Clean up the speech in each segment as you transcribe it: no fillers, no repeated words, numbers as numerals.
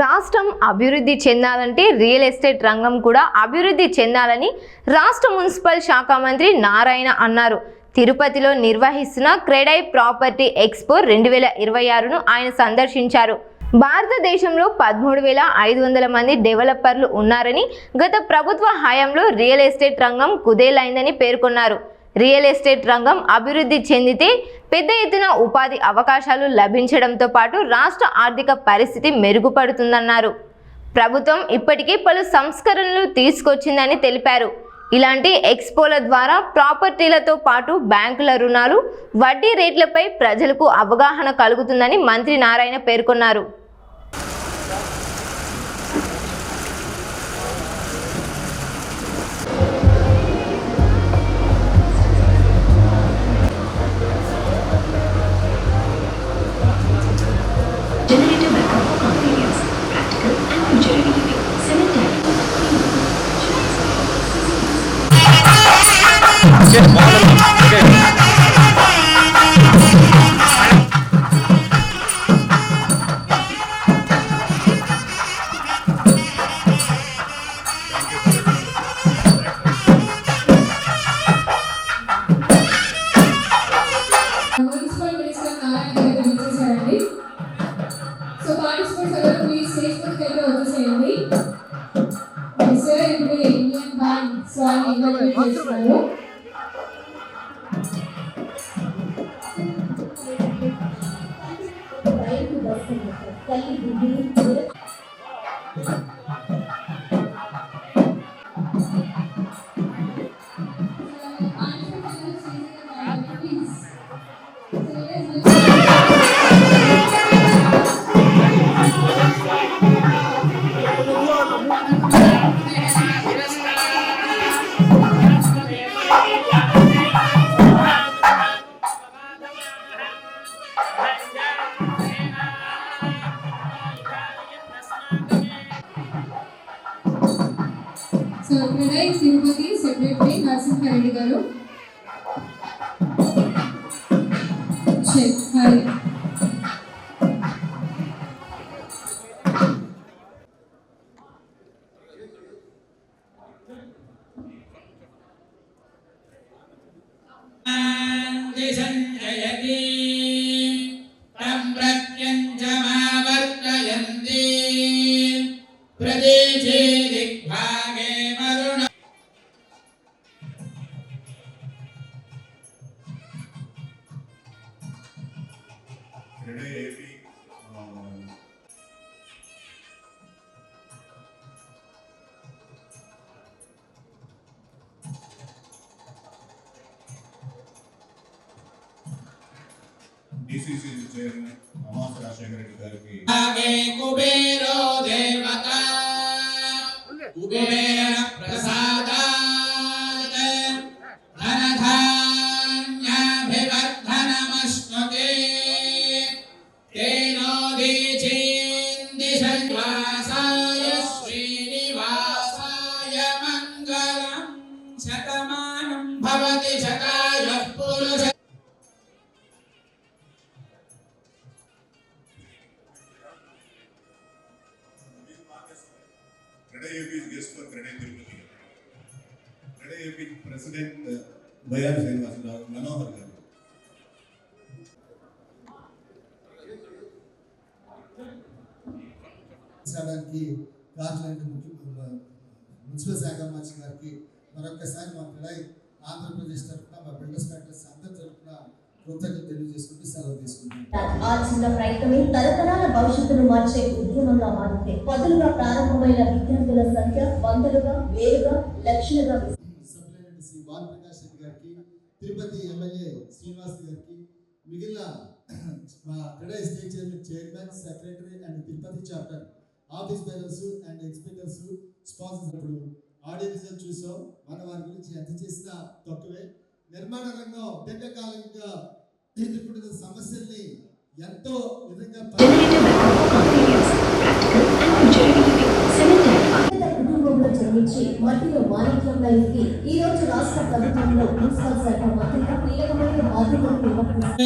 రాష్ట్రం అభివృద్ధి చెందాలంటే రియల్ ఎస్టేట్ రంగం కూడా అభివృద్ధి చెందాలని రాష్ట్ర మున్సిపల్ శాఖ మంత్రి నారాయణ అన్నారు. తిరుపతిలో నిర్వహిస్తున్న క్రెడై ప్రాపర్టీ ఎక్స్పో 2026ను ఆయన సందర్శించారు. భారతదేశంలో 13,500 మంది డెవలపర్లు ఉన్నారని, గత ప్రభుత్వ హయాంలో రియల్ ఎస్టేట్ రంగం కుదేలైందని పేర్కొన్నారు. రియల్ ఎస్టేట్ రంగం అభివృద్ధి చెందితే పెద్ద ఎత్తున ఉపాధి అవకాశాలు లభించడంతో పాటు రాష్ట్ర ఆర్థిక పరిస్థితి మెరుగుపడుతుందన్నారు. ప్రభుత్వం ఇప్పటికే పలు సంస్కరణలు తీసుకొచ్చిందని తెలిపారు. ఇలాంటి ఎక్స్పోల ద్వారా ప్రాపర్టీలతో పాటు బ్యాంకుల రుణాలు, వడ్డీ రేట్లపై ప్రజలకు అవగాహన కలుగుతుందని మంత్రి నారాయణ పేర్కొన్నారు. So participants are please stage पर खेल रहे होते सेंडी. Sir इनके Indian band song इनवाइट చేస్తున్నారు. రైతు బస్సు కల్లి గుడి క్రెడై తిరుపతి సెక్రటరీ నరసింహారెడ్డి గారు. Hi DCC chairman Hamas Rajasekhara Reddy గారికి కుబేరో దేవత కుబేర ప్రసాదాత్ ధనధాన్యాభివర్ధనమశ్నుతే తేనోదీచేందిశద్వాసాయ శ్రీనివాసాయ మంగళం శతమానం భవతి శతాయ పురుష. CREDAI AP guest for CREDAI Tirupati. CREDAI AP president Bayan Srinivasarao Manohar గారు. మున్సిపల్ శాఖ మంత్రి గారికి మరొకసారి మా క్రెడై ఆంధ్రప్రదేశ్ తరఫున మా బిల్డర్స్ ఫ్యాక్టరీస్ అందరి తరఫున కృతజ్ఞతలు తెలియజేసుకుంటూ సెలవు తీసుకుంటాం. ఆర్జిత ప్రయత్నమే తరతరాల భవిష్యత్తును మార్చే ఉద్యమంగా మారితే పదులుగా ప్రారంభమైన విద్యార్థుల సంఖ్య వందలుగా, వేలుగా, లక్షలుగా. సభ్యులైన శ్రీ బాల్ ప్రకాష్ రెడ్డి గారికి, తిరుపతి ఎమ్మెల్యే శ్రీనివాస్ గారికి, మిగిలిన మా CREDAI state chairman, secretary and Tirupati chapter office bearers and spectators, sponsors. ఇప్పుడు ఆడియన్స్ చూసాం, మన వారి గురించి ఎంత చేసినా తక్కువే. నిర్మాణ రంగం దీర్ఘకాలికంగా ఎదుర్కొంటున్న సమస్యల్ని ఎంతో విధంగా కుటుంబంలో జన్మించి మట్టిలో మాణిక్యంగా ఎదిగి ఈ రోజు రాష్ట్ర ప్రభుత్వంలో మున్సిపల్ శాఖ మంత్రిగా కీలకమైన బాధ్యతలు నిర్వహిస్తున్నారు.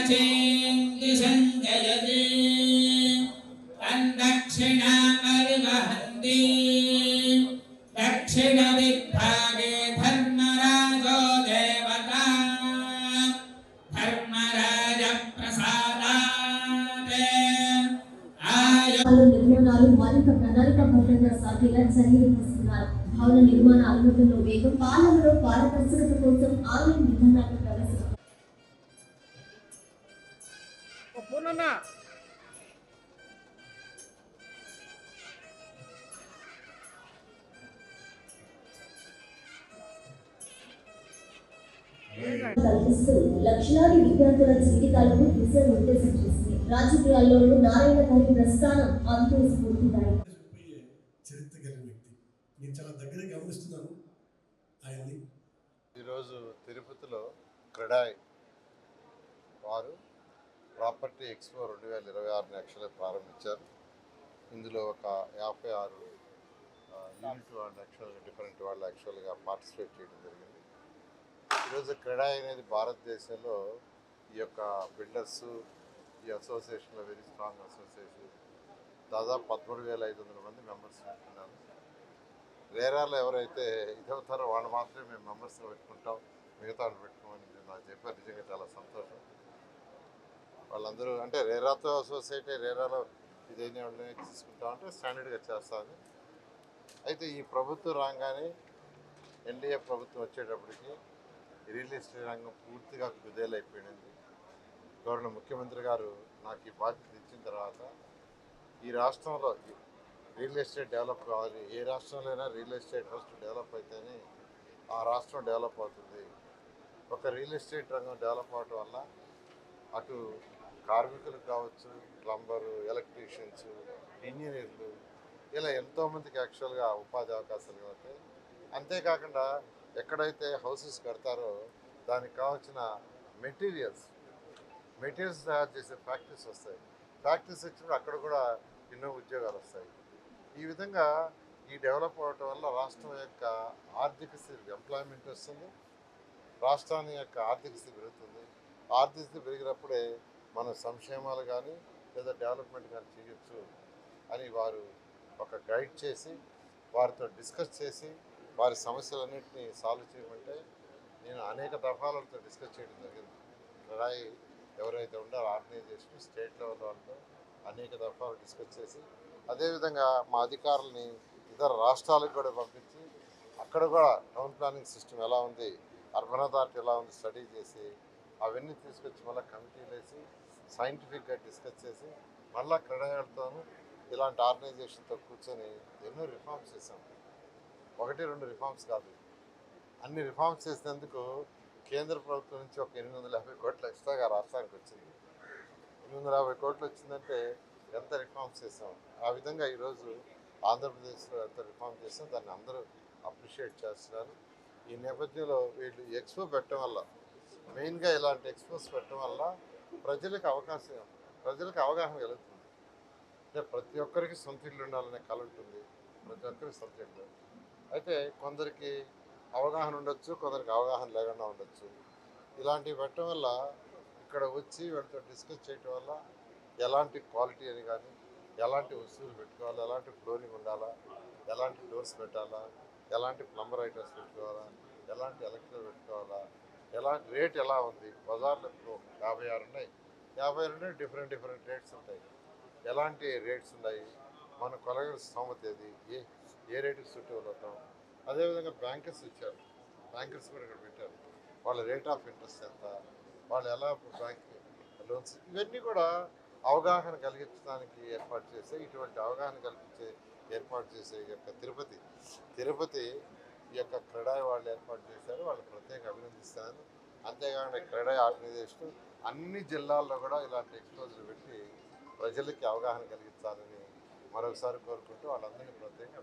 वाचेन्द्रि सञ्जयते तन्दक्षिणामरिवहन्ति दक्षिणदिग्भागे धर्मराजो देवता धर्मराजप्रसादात् आय భవన నిర్మాణాలు మరింత ప్రణాళికాబద్ధంగా సాగేలా చర్యలు తీసుకున్నారు. భవన నిర్మాణ అనుమతుల్లో వేగం, పాలనలో పారదర్శకత కోసం ఆన్లైన్ విధానాన్ని ప్రవేశపెట్టారు. కల్పిస్తూ లక్షలాది విద్యార్థుల జీవితాలను దిశానిర్దేశం చేసింది. రాజకీయాల్లోనూ నారాయణ గారి ప్రస్థానం అంతే స్ఫూర్తిదాయకం. చరిత్ర కలిగిన వ్యక్తి. నేను చాలా దగ్గర గమనిస్తున్నాను ఆయన్ని. ఈరోజు తిరుపతిలో క్రెడాయ్ వారు ప్రాపర్టీ ఎక్స్పో 2026 యాక్చువల్గా ప్రారంభించారు. ఇందులో ఒక 56 యూనిట్ వాళ్ళు యాక్చువల్గా డిఫరెంట్ వాళ్ళు యాక్చువల్గా పార్టిసిపేట్ చేయడం జరిగింది. ఈరోజు క్రెడాయ్ అనేది భారతదేశంలో ఈ యొక్క బిల్డర్స్ ఈ అసోసియేషన్లో వెరీ స్ట్రాంగ్ అసోసియేషన్. దాదాపు 13,500 మంది మెంబర్స్ ఉంటున్నారు. రేరాలో ఎవరైతే ఇదవుతారో వాళ్ళు మాత్రమే మేము మెంబర్స్గా పెట్టుకుంటాం, మిగతా వాళ్ళు పెట్టుకోమని నాకు చెప్పారు. నిజంగా చాలా సంతోషం. వాళ్ళందరూ అంటే రేరాతో అసోసియేట్ రేరాలో ఇదైనా వాళ్ళని తీసుకుంటామంటే స్టాండర్డ్గా చేస్తామని. అయితే ఈ ప్రభుత్వం రాగానే ఎన్డీఏ ప్రభుత్వం వచ్చేటప్పటికి రియల్ ఎస్టేట్ రంగం పూర్తిగా కుదేలైపోయింది. గవర్నర్ ముఖ్యమంత్రి గారు నాకు ఈ బాధ్యత ఇచ్చిన తర్వాత ఈ రాష్ట్రంలో రియల్ ఎస్టేట్ డెవలప్ కావాలి. ఏ రాష్ట్రంలో అయినా రియల్ ఎస్టేట్ ఫస్ట్ డెవలప్ అయితేనే ఆ రాష్ట్రం డెవలప్ అవుతుంది. ఒక రియల్ ఎస్టేట్ రంగం డెవలప్ అవడం వల్ల అటు కార్మికులకు కావచ్చు, ప్లంబరు, ఎలక్ట్రీషియన్స్, ఇంజనీర్లు ఇలా ఎంతోమందికి యాక్చువల్గా ఉపాధి అవకాశాలు కలుగుతాయి. అంతేకాకుండా ఎక్కడైతే హౌసెస్ కడతారో దానికి కావాల్సిన మెటీరియల్స్ తయారు చేసే ఫ్యాక్టరీస్ వస్తాయి. ఫ్యాక్టరీస్ వచ్చినప్పుడు అక్కడ కూడా ఎన్నో ఉద్యోగాలు వస్తాయి. ఈ విధంగా ఈ డెవలప్ అవ్వటం వల్ల రాష్ట్రం యొక్క ఆర్థిక స్థితి ఎంప్లాయ్మెంట్ వస్తుంది, రాష్ట్రాన్ని యొక్క ఆర్థిక స్థితి పెరుగుతుంది. ఆర్థిక స్థితి పెరిగినప్పుడే మన సంక్షేమాలు కానీ లేదా డెవలప్మెంట్ కానీ చేయొచ్చు అని వారు ఒక గైడ్ చేసి వారితో డిస్కస్ చేసి వారి సమస్యలన్నింటినీ సాల్వ్ చేయమంటే నేను అనేక దఫాలతో డిస్కస్ చేయడం జరిగింది. క్రెడాయ్ ఎవరైతే ఉండారో ఆర్గనైజేషన్ స్టేట్ లెవెల్ వాళ్ళతో అనేక దఫాలు డిస్కస్ చేసి అదేవిధంగా మా అధికారులని ఇతర రాష్ట్రాలకు కూడా పంపించి అక్కడ కూడా టౌన్ ప్లానింగ్ సిస్టమ్ ఎలా ఉంది, అర్బన్ అథారిటీ ఎలా ఉంది స్టడీ చేసి అవన్నీ తీసుకొచ్చి మళ్ళీ కమిటీలు వేసి సైంటిఫిక్గా డిస్కస్ చేసి మళ్ళీ క్రెడాయ్తోనూ ఇలాంటి ఆర్గనైజేషన్తో కూర్చొని ఎన్నో రిఫార్మ్స్ చేసాం. 1-2 రిఫార్మ్స్ కాదు, అన్ని రిఫార్మ్స్ చేసినందుకు కేంద్ర ప్రభుత్వం నుంచి ఒక 850 కోట్ల ఎక్స్ట్రాగా రాష్ట్రానికి వచ్చింది. 850 కోట్లు వచ్చిందంటే ఎంత రిఫార్మ్స్ చేసాం. ఆ విధంగా ఈరోజు ఆంధ్రప్రదేశ్లో ఎంత రిఫార్మ్ చేసాం దాన్ని అందరూ అప్రిషియేట్ చేస్తున్నారు. ఈ నేపథ్యంలో వీళ్ళు ఎక్స్పో పెట్టడం వల్ల, మెయిన్గా ఇలాంటి ఎక్స్పోస్ పెట్టడం వల్ల ప్రజలకు అవగాహన కలుగుతుంది. అంటే ప్రతి ఒక్కరికి సొంత ఇల్లు ఉండాలనే కళ ఉంటుంది, ప్రతి ఒక్కరికి సొంత ఇల్లు. అయితే కొందరికి అవగాహన ఉండొచ్చు, కొందరికి అవగాహన లేకుండా ఉండొచ్చు. ఇలాంటివి పెట్టడం వల్ల ఇక్కడ వచ్చి వీళ్ళతో డిస్కస్ చేయటం వల్ల ఎలాంటి క్వాలిటీ అని కానీ, ఎలాంటి వస్తువులు పెట్టుకోవాలా, ఎలాంటి ఫ్లోరింగ్ ఉండాలా, ఎలాంటి డోర్స్ పెట్టాలా, ఎలాంటి ప్లంబర్ ఐటమ్స్ పెట్టుకోవాలా, ఎలాంటి ఎలక్ట్రికల్ పెట్టుకోవాలా, ఎలాంటి రేట్ ఎలా ఉంది. బజార్లో 56 ఉన్నాయి, 52 డిఫరెంట్ రేట్స్ ఉంటాయి. ఎలాంటి రేట్స్ ఉన్నాయి, మన కొలగల స్థోమత ఏది, ఏ రేటుకి సూటబుల్ అవుతాం. అదేవిధంగా బ్యాంకర్స్ ఇచ్చారు, బ్యాంకర్స్ కూడా ఇక్కడ పెట్టారు. వాళ్ళ రేట్ ఆఫ్ ఇంట్రెస్ట్ ఎంత, వాళ్ళు ఎలా బ్యాంక్ లోన్స్, ఇవన్నీ కూడా అవగాహన కలిగించడానికి ఏర్పాటు చేసే, ఇటువంటి అవగాహన కల్పించే ఏర్పాటు చేసే ఈ యొక్క తిరుపతి ఈ యొక్క క్రెడాయ్ వాళ్ళు ఏర్పాటు చేశారు. వాళ్ళు ప్రత్యేకంగా అభినందిస్తాను. అంతేకాకుండా క్రెడాయ్ ఆర్గనైజేషన్ అన్ని జిల్లాల్లో కూడా ఇలాంటి ఎక్స్పోజర్లు పెట్టి ప్రజలకి అవగాహన కలిగించాలని మరొకసారి కోరుకుంటూ వాళ్ళందరినీ ప్రత్యేకంగా